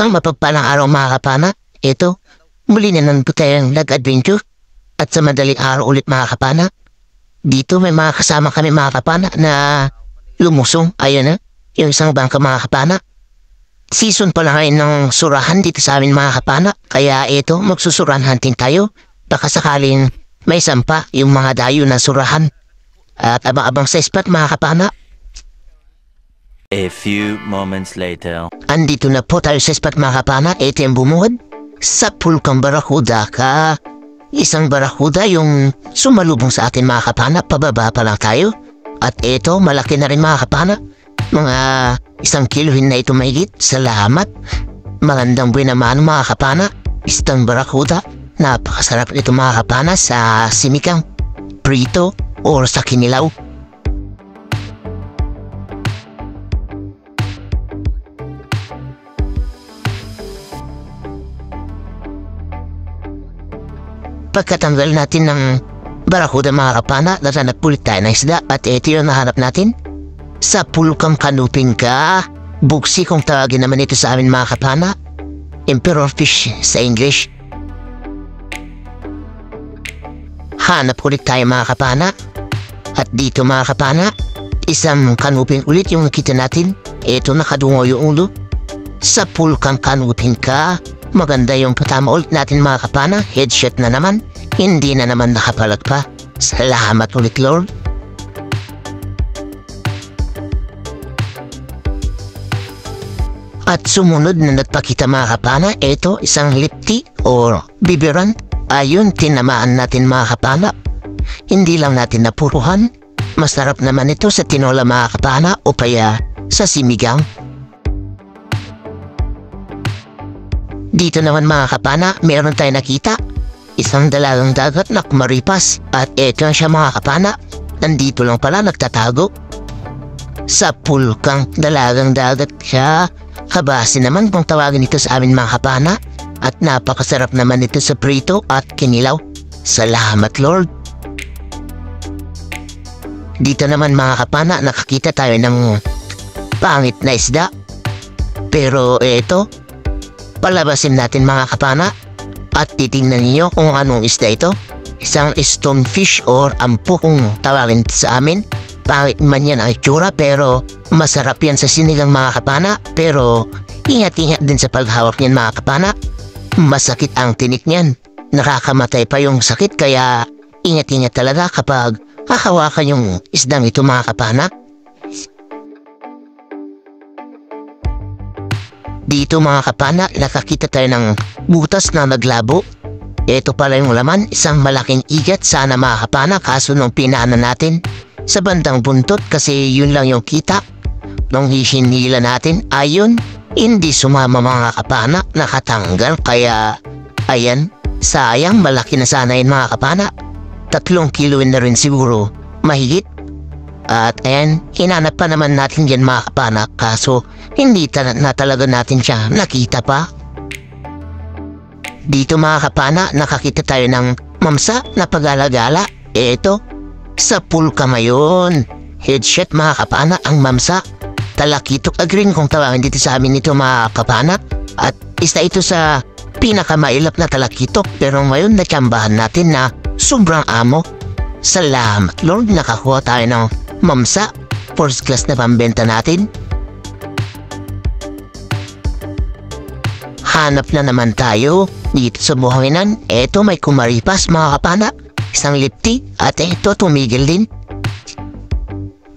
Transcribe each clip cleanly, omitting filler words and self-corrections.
Isang mapagpalang araw mga kapana. Ito, muli na nandito tayong nag-adventure. At sa madaling araw ulit mga kapana. Dito may mga kasama kami mga kapana na lumusong. Ayun na, yung isang bangka mga kapana. Season pala ngayon ng surahan dito sa amin mga kapana. Kaya ito, magsusuran hunting tayo. Baka sakaling may sampa yung mga dayo na surahan. At abang-abang sa spot mga kapana. A few moments later. Andito na po tayo sa spot mga kapana. Ito yung bumuhod sa pulkang barakuda ka. Isang barakuda yung sumalubong sa atin mga kapana. Pababa pa lang tayo. At ito, malaki na rin mga kapana. Mga 1 kilohin na ito mahigit. Salamat. Magandang buwan naman mga kapana. Isang barakuda. Napakasarap nito mga kapana sa simikang, prito, or sa kinilaw. Pagkatanggal natin ng barakuda mga kapana, natanap ulit tayo ng isda at ito yung nahanap natin. Sa pulkang kanuping ka, buksi kung tawagin naman ito sa amin mga kapana. Emperor fish sa English. Hanap ulit tayo mga kapana. At dito mga kapana, isang kanuping ulit yung nakita natin. Ito nakadungo yung ulo. Sa pulkang kanuping ka, maganda yung patama ulit natin mga kapana. Headshot na naman. Hindi na naman nakapalag pa. Salamat ulit Lord. At sumunod na nagpakita mga kapana. Ito isang lipti or bibiran. Ayun tinamaan natin mga kapana. Hindi lang natin napuruhan. Masarap naman ito sa tinola mga kapana o kaya sa simigang. Dito naman mga kapana, meron tayo nakita. Isang dalagang dagat na kumaripas. At eto siya mga kapana. Nandito lang pala nagtatago. Sa pulkang dalagang dagat siya. Kabasi naman kung tawagin ito sa amin mga kapana. At napakasarap naman ito sa prito at kinilaw. Salamat Lord. Dito naman mga kapana, nakakita tayo ng pangit na isda. Pero eto, palabasin natin mga kapana at titingnan niyo kung anong isda ito. Isang stonefish or ampo kung tawagin sa amin. Pangit man yan ang itsura pero masarap yan sa sinigang mga kapana. Pero ingat-ingat din sa paghawak niyan mga kapana. Masakit ang tinik niyan. Nakakamatay pa yung sakit kaya ingat-ingat talaga kapag hahawakan yung isdang ito mga kapana. Dito mga kapana, nakakita tayo ng butas na naglabo. Ito pala yung laman, isang malaking igat sana mga kapana kaso nung pinaanan natin sa bandang buntot kasi yun lang yung kita. Nung hihinila natin, ayun, hindi sumama mga kapana, nakatanggal kaya ayan, sayang malaki na sana yun mga kapana. 3 kilo na rin siguro, mahigit. At ayan, hinanap pa naman natin yan mga kapana kaso hindi na talaga natin siya nakita pa. Dito mga kapana, nakakita tayo ng mamsa na pag-alagala. Eto, sa pulka ngayon. Headshot mga kapana ang mamsa. Talakitok agrin kung tawagin dito sa amin ito mga kapana. At isa ito sa pinakamailap na talakitok pero ngayon natsambahan natin na sobrang amo. Salamat Lord, nakakuha tayo ng mamsa. First class na pambenta natin. Hanap na naman tayo dito sa buhanginan. Eto may kumaripas mga kapana. Isang lipti at eto tumigil din.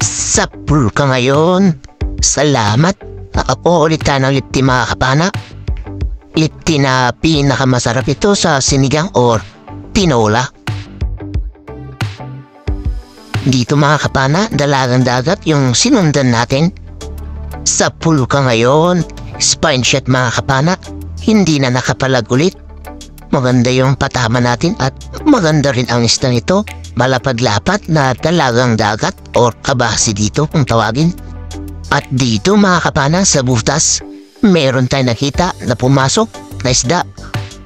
Sa pulka ngayon. Salamat. Nakakuha ulit tayo ng lipti mga kapana. Lipti na pinakamasarap ito sa sinigang or tinola. Dito mga kapana, dalagang dagat yung sinundan natin. Sa pulka ngayon, spine shot mga kapana, hindi na nakapalag ulit. Maganda yung patama natin at maganda rin ang isda nito. Malapad-lapad na dalagang dagat or kabasi dito kung tawagin. At dito mga kapana sa butas, meron tayong nakita na pumasok na isda.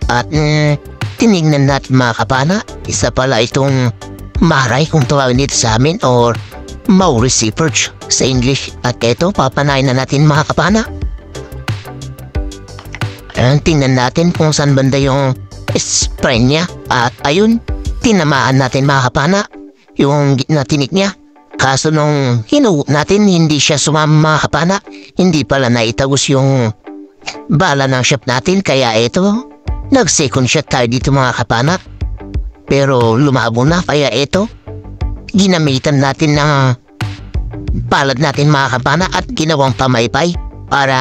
At tinignan natin mga kapana, isa pala itong maray kung tawagin dito sa amin or Maurice perch sa English. At eto, papanayin na natin mga kapana. Ayan, tingnan natin kung saan banda yung spine niya. At ayun, tinamaan natin mga kapana yung gitna tinik niya. Kaso nung hinugot natin, hindi siya sumama mga kapana. Hindi pala naitagos yung bala ng shot natin. Kaya ito, nag-second shot tayo dito mga kapana. Pero lumabo na, kaya ito, ginamitan natin ng palad natin mga kapana at ginawang pamaypay para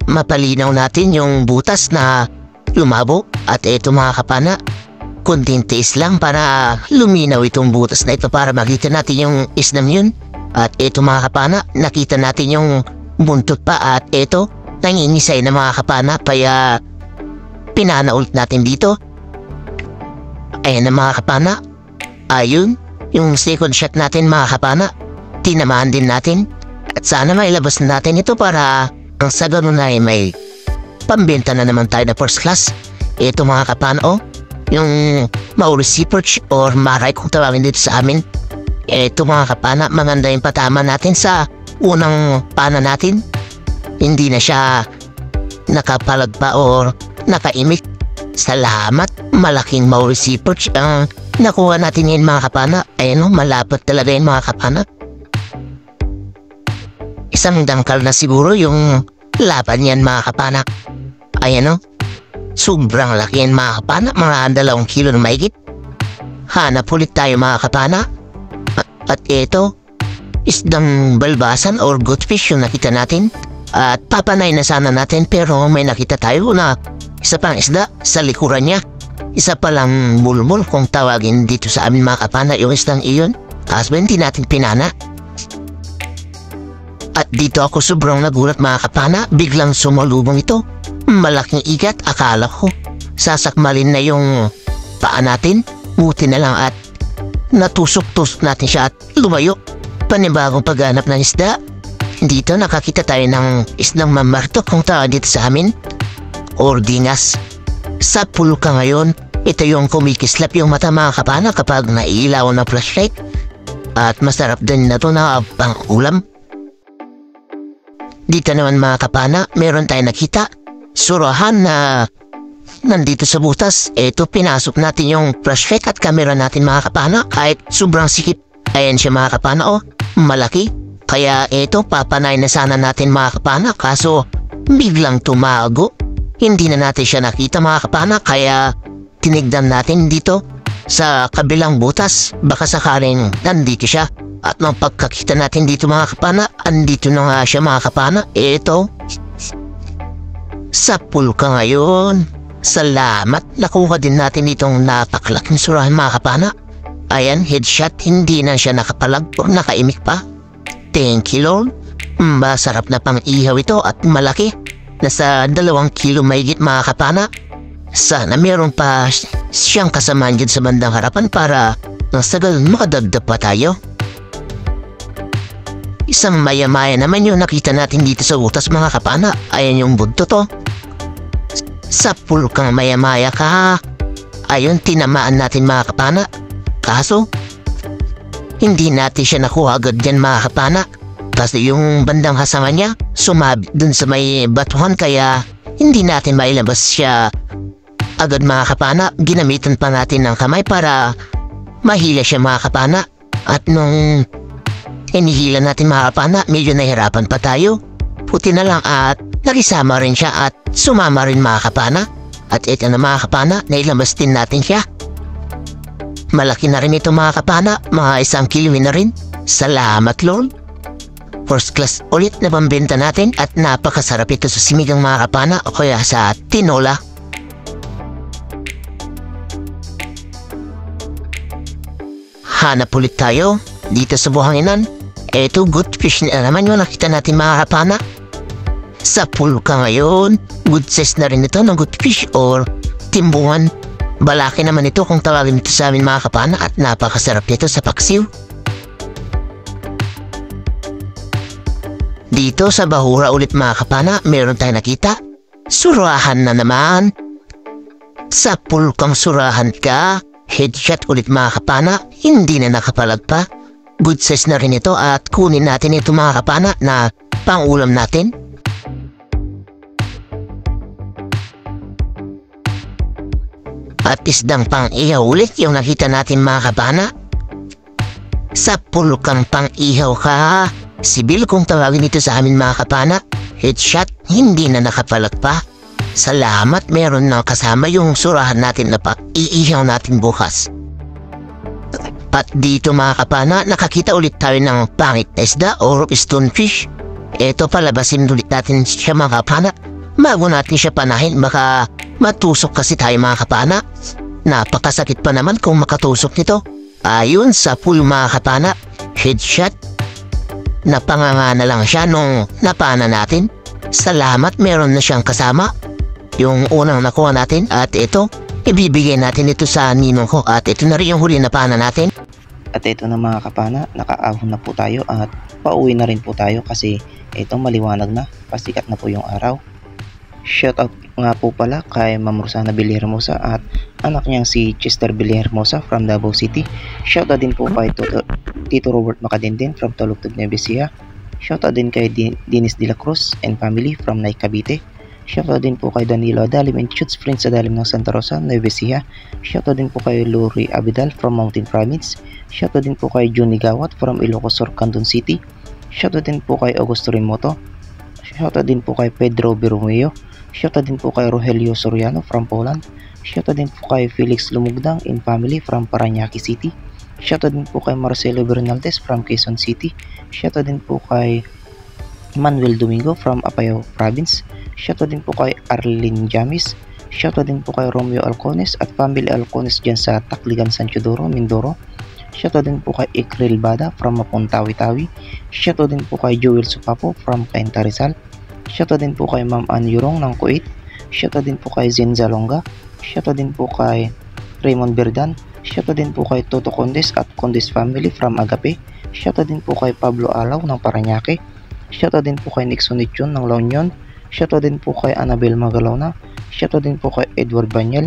mapalinaw natin yung butas na lumabo. At ito mga kapana, kunting tiis lang para luminaw itong butas na ito para makita natin yung isnam yun. At ito mga kapana, nakita natin yung buntot pa at ito, nangingisay na mga kapana kaya pinanault natin dito. Ayan na mga kapana, ayun, yung second shot natin mga kapana, tinamaan din natin. At sana mailabas na natin ito para ang sa ganun ay may pambenta na naman tayo na first class. Ito mga kapana, yung Maurice Perch or Maray kung tawagin dito sa amin. Ito mga kapana, maganda yung patama natin sa unang pana natin. Hindi na siya nakapalag pa or nakaimik. Salamat, malaking Maurice Perch ang nakuha natin yun mga kapana. Ayan malapot talaga yun mga kapana. Isang dangkal na siguro yung laban yan mga kapana. Ayan sobrang laki yan mga kapana, mga 2 kilo na mahigit. Hanap ulit tayo mga kapana. At ito, isdang balbasan or goldfish yung nakita natin. At papanay na sana natin pero may nakita tayo na isa pang isda sa likuran niya. Isa palang mulmul kung tawagin dito sa amin mga kapana yung isdang iyon. Kaso hindi natin pinana. At dito ako sobrang nagulat mga kapana, biglang sumalubong ito. Malaking igat, akala ko sasakmalin na yung paa natin. Buti na lang at natusok-tusok natin siya at lumayo. Panibagong paghanap ng isda. Dito nakakita tayo ng isdang mamarto kung tawag dito sa amin. Ordingas. Sa puluka ngayon, ito yung kumikislap yung mata mga kapana kapag nailaw na flashlight. At masarap din na ito na pang ulam. Dito naman mga kapana, meron tayong nakita. Surahan na nandito sa butas. Ito pinasok natin yung flashlight at camera natin mga kapana kahit sobrang sikip. Ayan siya mga kapana malaki. Kaya ito papanay na sana natin mga kapana kaso biglang tumago. Hindi na natin siya nakita mga kapana kaya tinignan natin dito sa kabilang butas. Baka sakaling nandito siya. At nung pagkakita natin dito mga kapana, andito na nga siya mga kapana. Ito, sa pulka ngayon. Salamat, nakuha din natin itong napakalaking surahan mga kapana. Ayan, headshot, hindi na siya nakapalag o nakaimik pa. Thank you Lord. Masarap na pang ihaw ito at malaki. Nasa 2 kilo mahigit mga kapana. Sana meron pa siyang kasamaan dyan sa bandang harapan para nang sagal makadagdag pa tayo. Isang maya-maya naman yung nakita natin dito sa utas mga kapana. Ayan yung bunto to. Sa pulkang maya-maya ka. Ayun, tinamaan natin mga kapana. Kaso, hindi natin siya nakuha agad dyan mga kapana. Kasi yung bandang kasama niya, sumabit dun sa may batuhan kaya hindi natin mailabas siya agad mga kapana. Ginamitan pa natin ng kamay para mahila siya mga kapana. At nung hinihila natin mga kapana, medyo nahirapan pa tayo. Puti na lang at nakisama rin siya at sumama rin mga kapana. At ito na mga kapana, nailabas din natin siya. Malaki na rin ito mga kapana, mga 1 kilo na rin. Salamat Lord. First class ulit na pambenta natin at napakasarap ito sa simigang mga kapana o kaya sa tinola. Hanap ulit tayo dito sa buhanginan. Eto, good fish na naman yung nakita natin mga kapana. Sa pulka ngayon, good size na rin ito ng good fish or timbungan. Balaki naman ito kung tawagin ito sa amin mga kapana at napakasarap nito sa paksiw. Dito sa bahura ulit mga kapana, meron tayong nakita. Surahan na naman. Sa pulkang surahan ka, headshot ulit mga kapana, hindi na nakapalag pa. Good size na rin ito at kunin natin ito mga kapana na pangulam natin. at isdang pang-ihaw ulit yung nakita natin mga kapana. Sa pulukang pang-ihaw ka, sibil kung tawagin ito sa amin mga kapana. Headshot, hindi na nakapalat pa. Salamat, meron na kasama yung surahan natin na iihaw natin bukas. At dito mga kapana, nakakita ulit tayo ng pangit na isda or stonefish. Ito palabasin ulit natin siya mga kapana. Bago natin siya panahin, baka matusok kasi tayo mga kapana. Napakasakit pa naman kung makatusok nito. Ayun sa pool mga kapana, headshot. Napanganga na lang siya nung napana natin. Salamat, meron na siyang kasama. Yung unang nakuha natin at ito, ibibigay natin ito sa ninong ko at ito na rin yung huli na pana natin. At ito na mga kapana, nakaahon na po tayo at pauwi na rin po tayo kasi ito maliwanag na, pasikat na po yung araw. Shoutout nga po pala kay Ma'am Rosana Villarhermosa at anak niyang si Chester Villarhermosa from Davao City. Shoutout din po kay Tito Robert Macadenden from Talugtog, Nueva Ecija. Shoutout din kay Dennis de la Cruz and family from Nay Cavite. Shoutout din po kay Danilo Adalim and Shoots Friends Adalim ng Santa Rosa, Nueva Ecija. Shoutout din po kay Lori Abidal from Mountain Province. Shoutout din po kay Johnny Gawat from Ilocos Sur, Candon City. Shoutout din po kay Augusto Rimoto. Shoutout din po kay Pedro Biromeo. Shoutout din po kay Rogelio Soriano from Poland. Shoutout din po kay Felix Lumugdang and family from Parañaque City. Shoutout din po kay Marcelo Bernaldez from Quezon City. Shoutout din po kay Manuel Domingo from Apayao Province. Shoutout din po kay Arlene Jamis. Shoutout din po kay Romeo Alcones at family Alcones dyan sa Tacligan, San Teodoro, Mindoro. Shoutout din po kay Ikril Bada from Mapuntawi-Tawi. Shoutout din po kay Joel Supapo from Cainta Rizal. Shoutout din po kay Ma'am Ann Yurong ng Kuwait. Shoutout din po kay Zen Zalonga. Shoutout din po kay Raymond Berdan. Shoutout din po kay Toto Condes at Condes family from Agape. Shoutout din po kay Pablo Alaw ng Parañaque. Shoutout din po kay Nixon Nichon ng La Union. Shoutout din po kay Annabel Magalona. Shoutout din po kay Edward Banyel.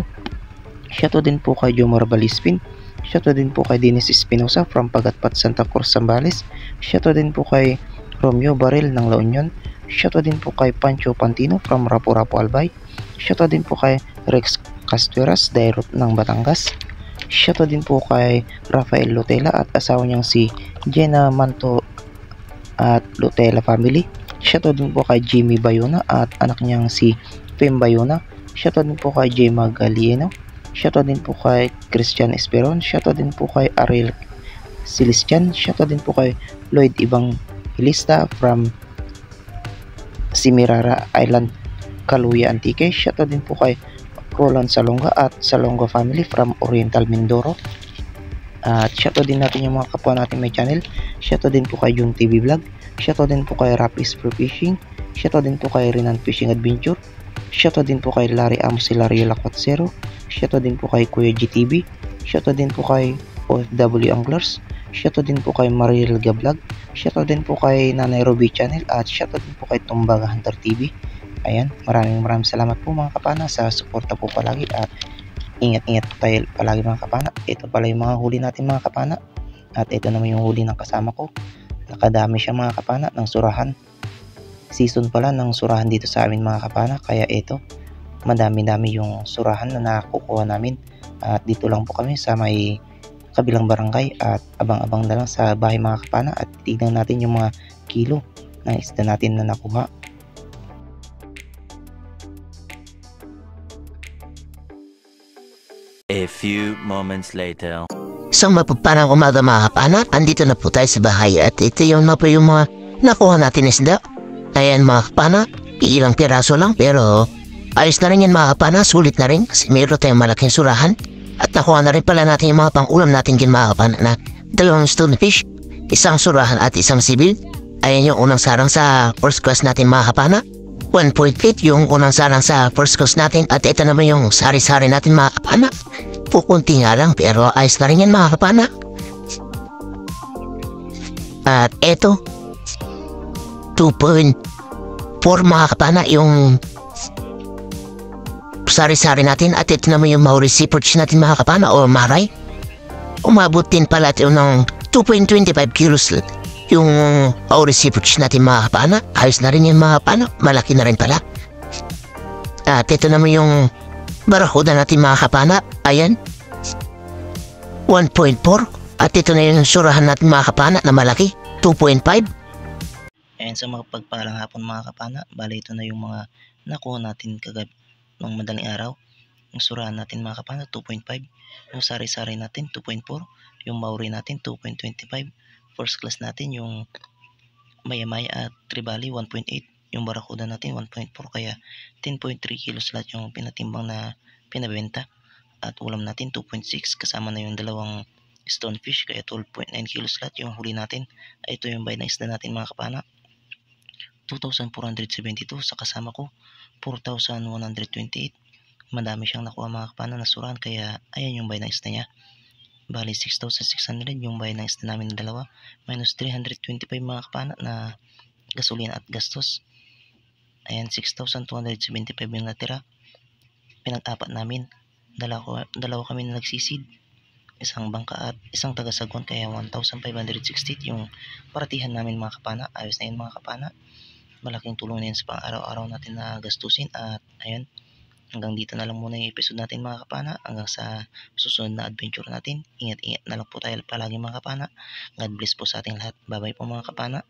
Shoutout din po kay Jomar Balispin. Shoutout din po kay Dennis Espinosa from Pagatpat, Santa Cruz, Zambales. Shoutout din po kay Romeo Baril ng La Union. Shoutout din po kay Pancho Pantino from Rapu-Rapu, Albay. Shoutout din po kay Rex Castueras Dairot ng Batangas. Shoutout din po kay Rafael Lutela at asawa niyang si Jenna Manto at Lutela family. Shoutout din po kay Jimmy Bayona at anak niyang si Fem Bayona. Shoutout din po kay J. Magalieno. Shoutout din po kay Christian Esperon. Shoutout din po kay Ariel Celestian. Shoutout din po kay Lloyd Ibang Hilista from Simirara Island, Caluya, Antique. Shoutout din po kay Roland Salonga at Salonga family from Oriental, Mindoro. At shoutout din natin yung mga kapwa natin may channel. Shoutout din po kay Yung TV Vlog. Shoutout din po kay Rapis for Fishing. Shoutout din po kay Renan Fishing Adventure. Shoutout din po kay Larry Amos Hilario Lacuatsero. Shoutout din po kay Kuya GTV. Shoutout din po kay OFW Anglers. Shoutout din po kay Mariel Gablog. Shoutout din po kay Nanay Ruby Channel. At shoutout din po kay Tumbaga Hunter TV. Ayan, maraming salamat po mga kapana sa suporta po palagi. At ingat-ingat po tayo palagi mga kapana. Ito pala yung mga huli natin mga kapana. At ito naman yung huli ng kasama ko. Nakadami siya mga kapana ng surahan. Season pala ng surahan dito sa amin mga kapana. Kaya ito, madami-dami yung surahan na nakukuha namin. At dito lang po kami sa may kabilang barangay. At abang-abang na lang sa bahay mga kapana. At tignan natin yung mga kilo ng isda natin na nakuha. A few moments later. So mapagparang umaga mga kapana, andito na po tayo sa bahay at ito yung na po yung mga nakuha natin isda. Ayan mga kapana, ilang piraso lang pero ayos na rin yan mga kapana, sulit na rin kasi mayroon tayong malaking surahan. At nakuha na rin pala natin yung mga pang-ulam natin din mga kapana na 2 stonefish, isang surahan at isang sibil. Ayan yung unang sarang sa first class natin mga kapana. 1.8 yung unang sarang sa first course natin at ito naman yung sari-sari natin mga kapana. Pukunti nga lang pero ayos na rin yan mga kapana. At ito 2.4 mga kapana yung sari-sari natin at ito naman yung Maori Sea Perch natin mga kapana o maray. Umabot din pala ito ng 2.25 kilos yung Maori Sea Perch natin mga kapana. Ayos na rin yung mga kapana, malaki na rin pala. At ito naman yung Barakuda natin mga kapana. Ayan. 1.4. At ito na yung surahan natin mga kapana na malaki. 2.5. Ayan, sa mga pagpalang hapon mga kapana, bali ito na yung mga nakuha natin kagabi ng madaling araw. Yung surahan natin mga kapana, 2.5. Yung sari-sari natin, 2.4. Yung mauri natin, 2.25. First class natin, yung maya-maya at tribali, 1.8. Yung barakuda natin, 1.4. Kaya 10.3 kilos lahat yung pinatimbang na pinabenta. At ulam natin, 2.6. Kasama na yung dalawang stonefish, kaya 12.9 kilos lahat yung huli natin. Ito yung bay na isda natin mga kapana, 2,472. Sa kasama ko, 4,128. Madami siyang nakuha mga kapana na surahan, kaya ayan yung bay na isda niya. Bali 6,600 yung bay na isda namin na dalawa, minus 325 mga kapana na gasolina at gastos. Ayan, 6,275 yung natira. Pinag-apat namin, dalawa kami na nagsisid, isang bangka at isang taga-sagwan, kaya 1,560 yung paratihan namin mga kapana. Ayos na yun mga kapana, malaking tulong na yun sa pang-araw-araw natin na gastusin. At ayun, hanggang dito na lang muna yung episode natin mga kapana. Hanggang sa susunod na adventure natin, ingat-ingat na lang po tayo palagi mga kapana. God bless po sa ating lahat. Bye bye po mga kapana.